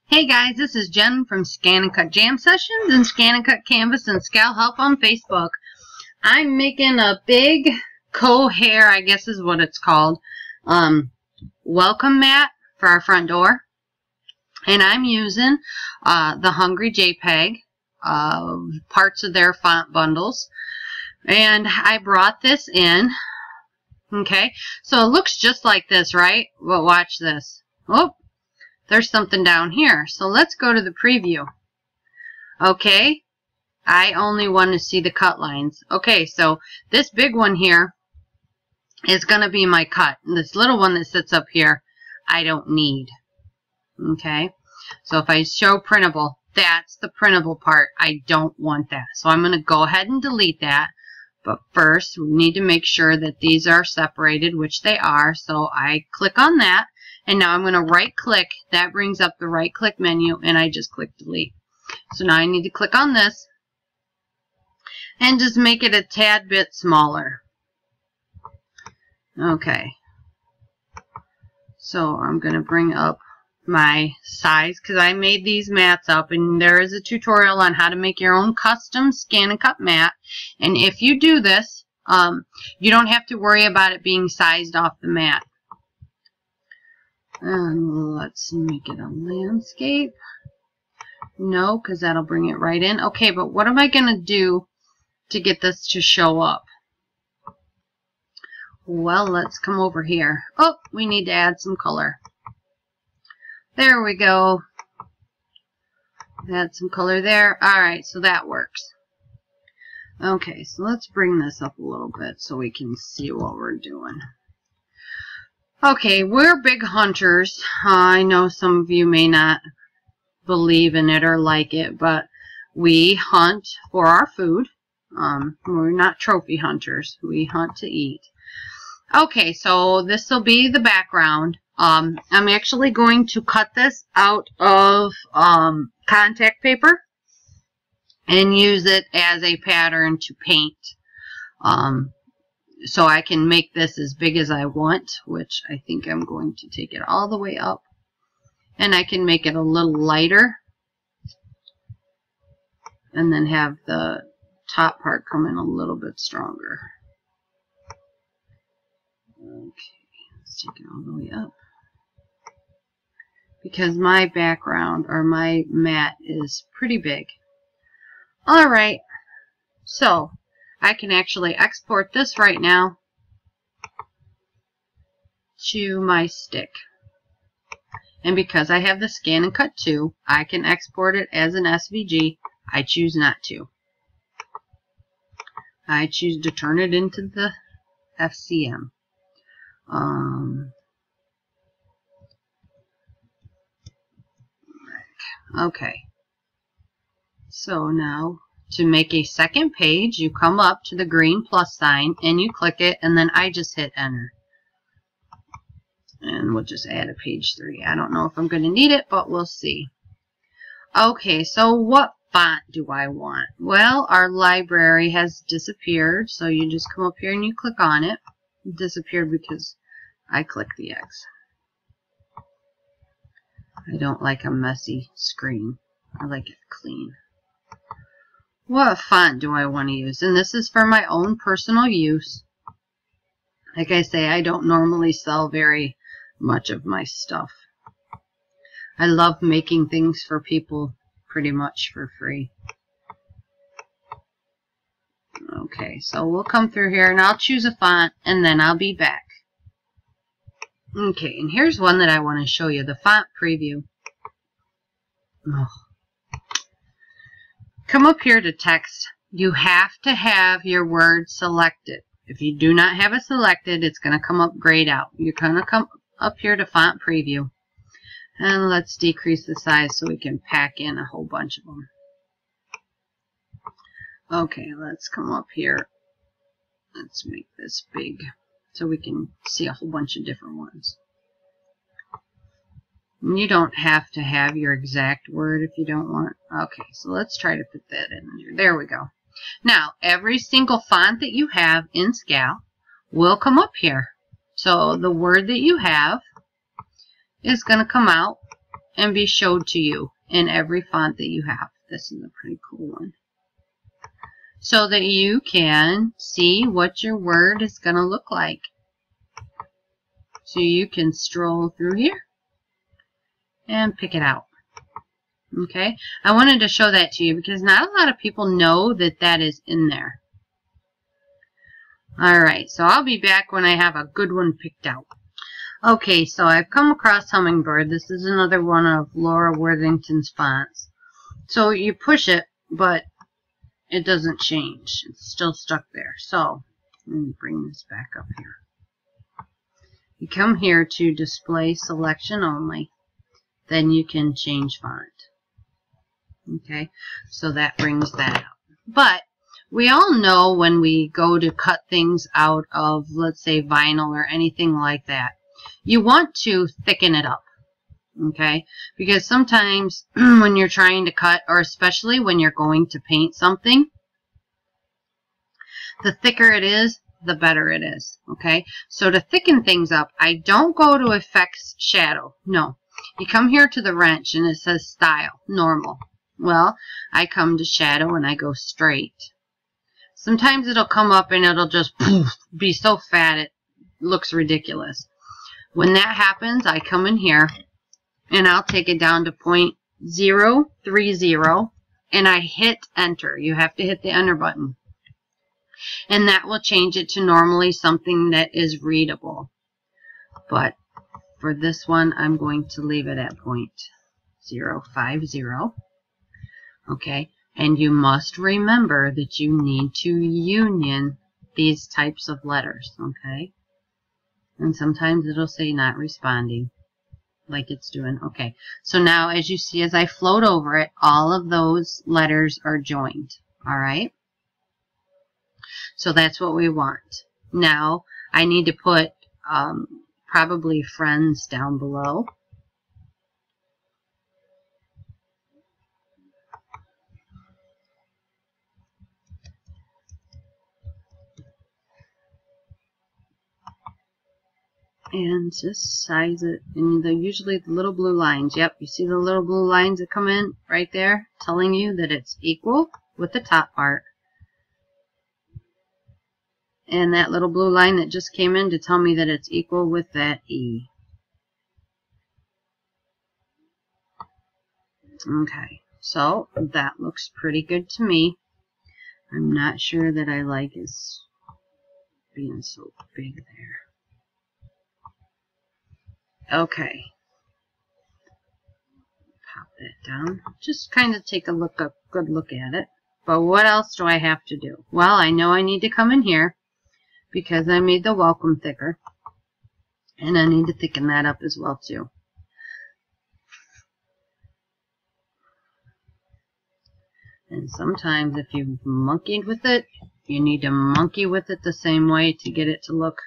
Hey guys, this is Jen from ScanNCut Jam Sessions and ScanNCut Canvas and SCAL Help on Facebook. I'm making a big Cohair, I guess is what it's called, welcome mat for our front door. And I'm using the Hungry JPEG, parts of their font bundles. And I brought this in. Okay, so it looks just like this, right? Well, watch this. Oh, there's something down here. So let's go to the preview. Okay, I only want to see the cut lines. Okay, so this big one here is going to be my cut. And this little one that sits up here, I don't need. Okay, so if I show printable, that's the printable part. I don't want that. So I'm going to go ahead and delete that. But first, we need to make sure that these are separated, which they are. So I click on that. And now I'm going to right click. That brings up the right click menu. And I just click delete. So now I need to click on this. And just make it a tad bit smaller. Okay. So I'm going to bring up my size, because I made these mats up, and there is a tutorial on how to make your own custom ScanNCut mat. And if you do this, you don't have to worry about it being sized off the mat. And let's make it a landscape. No, because that'll bring it right in. Okay, but what am I going to do to get this to show up? Well, let's come over here. Oh, we need to add some color. There we go. Add some color there. Alright, so that works. Okay, so let's bring this up a little bit so we can see what we're doing. Okay, we're big hunters. I know some of you may not believe in it or like it, but we hunt for our food. We're not trophy hunters. We hunt to eat. Okay, so this will be the background. I'm actually going to cut this out of contact paper and use it as a pattern to paint. So I can make this as big as I want, which I think I'm going to take it all the way up. And I can make it a little lighter. And then have the top part come in a little bit stronger. Okay, let's take it all the way up. Because my background or my mat is pretty big. Alright, so I can actually export this right now to my stick. And because I have the ScanNCut 2, I can export it as an SVG. I choose not to. I choose to turn it into the FCM. Okay, so now to make a second page, you come up to the green plus sign and you click it, and then I just hit enter. And we'll just add a page 3. I don't know if I'm going to need it, but we'll see. Okay, so what font do I want? Well, our library has disappeared, so you just come up here and you click on it. It disappeared because I clicked the X. I don't like a messy screen. I like it clean. What font do I want to use? And this is for my own personal use. Like I say, I don't normally sell very much of my stuff. I love making things for people pretty much for free. Okay, so we'll come through here and I'll choose a font and then I'll be back. Okay, and here's one that I want to show you, the font preview. Oh. Come up here to text. You have to have your word selected. If you do not have it selected, it's going to come up grayed out. You're going to come up here to font preview. And let's decrease the size so we can pack in a whole bunch of them. Okay, let's come up here. Let's make this big, so we can see a whole bunch of different ones. And you don't have to have your exact word if you don't want. Okay, so let's try to put that in there. There we go. Now, every single font that you have in SCAL will come up here. So the word that you have is going to come out and be showed to you in every font that you have. This is a pretty cool one. So that you can see what your word is going to look like. So you can stroll through here and pick it out. Okay, I wanted to show that to you because not a lot of people know that that is in there. Alright, so I'll be back when I have a good one picked out. Okay, so I've come across Hummingbird. This is another one of Laura Worthington's fonts. So you push it, but it doesn't change. It's still stuck there. So, let me bring this back up here. You come here to display selection only. Then you can change font. Okay, so that brings that up. But we all know when we go to cut things out of, let's say, vinyl or anything like that, you want to thicken it up. Okay, because sometimes when you're trying to cut, or especially when you're going to paint something, the thicker it is, the better it is. Okay, so to thicken things up, I don't go to Effects Shadow. No, you come here to the wrench and it says Style, Normal. Well, I come to Shadow and I go Straight. Sometimes it'll come up and it'll just be so fat it looks ridiculous. When that happens, I come in here and I'll take it down to 0.030 and I hit Enter. You have to hit the Enter button. And that will change it to normally something that is readable. But for this one, I'm going to leave it at 0.050. Okay, and you must remember that you need to union these types of letters, okay? And sometimes it'll say not responding, like it's doing. Okay, so now as you see, as I float over it, all of those letters are joined, all right? So that's what we want. Now, I need to put probably friends down below. And just size it. And usually the little blue lines. Yep, you see the little blue lines that come in right there, telling you that it's equal with the top part. And that little blue line that just came in to tell me that it's equal with that E. Okay, so that looks pretty good to me. I'm not sure that I like it being so big there. Okay. Pop that down. Just kind of take a good look at it. But what else do I have to do? Well, I know I need to come in here because I made the welcome thicker. And I need to thicken that up as well too. And sometimes if you've monkeyed with it, you need to monkey with it the same way to get it to look.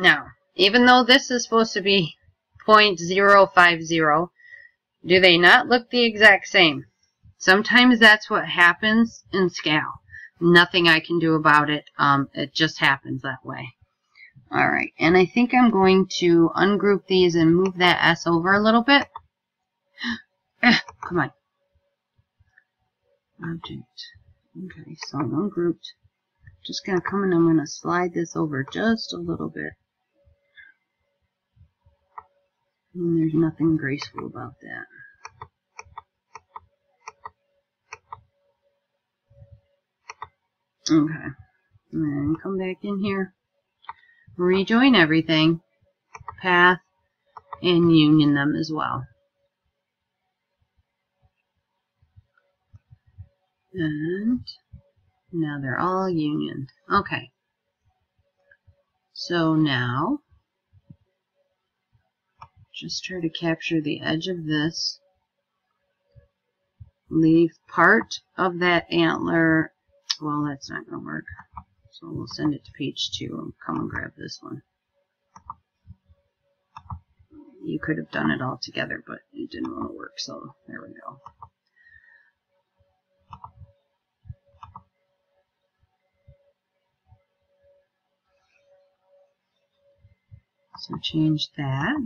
Now, even though this is supposed to be 0.050, do they not look the exact same? Sometimes that's what happens in SCAL. Nothing I can do about it. It just happens that way. Alright, and I think I'm going to ungroup these and move that S over a little bit. Come on. Object. Okay, so I'm ungrouped. Just going to come in and I'm going to slide this over just a little bit. And there's nothing graceful about that. Okay. And then come back in here. Rejoin everything. Path. And union them as well. And now they're all unioned. Okay. So now, just try to capture the edge of this. Leave part of that antler. Well, that's not going to work. So we'll send it to page 2 and come and grab this one. You could have done it all together, but it didn't want to work, so there we go. So change that.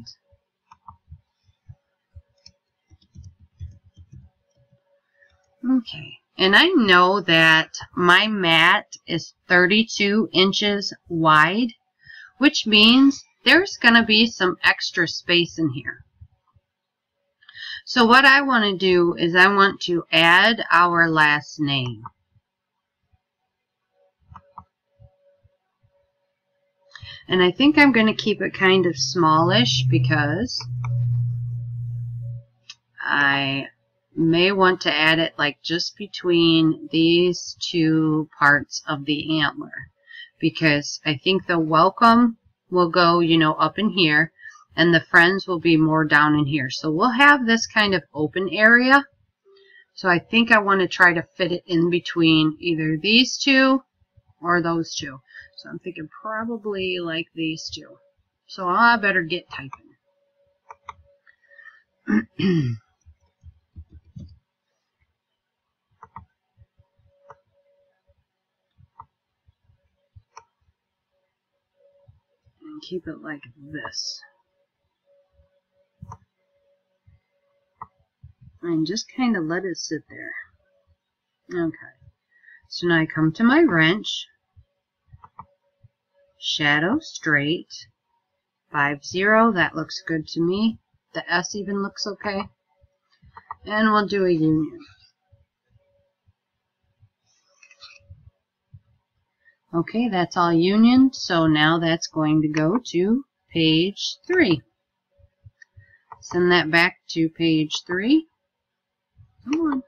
Okay, and I know that my mat is 32 inches wide, which means there's going to be some extra space in here. So what I want to do is I want to add our last name. And I think I'm going to keep it kind of smallish because I may want to add it like just between these two parts of the antler, because I think the welcome will go, you know, up in here, and the friends will be more down in here. So we'll have this kind of open area. So I think I want to try to fit it in between either these two or those two. So I'm thinking probably like these two. So I better get typing. And keep it like this. And just kind of let it sit there. Okay. So now I come to my wrench. Shadow straight. 5-0. That looks good to me. The S even looks okay. And we'll do a union. Okay, that's all union. So now that's going to go to page 3. Send that back to page 3. Come on.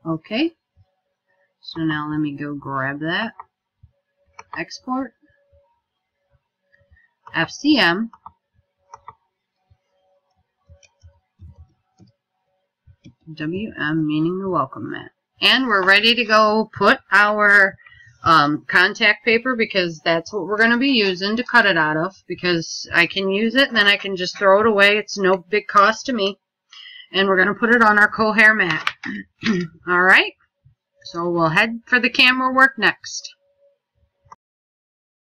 Okay. So now let me go grab that. Export. FCM. WM meaning the welcome mat. And we're ready to go put our contact paper, because that's what we're going to be using to cut it out of, because I can use it and then I can just throw it away. It's no big cost to me. And we're going to put it on our Cohair mat. Alright, so we'll head for the camera work next.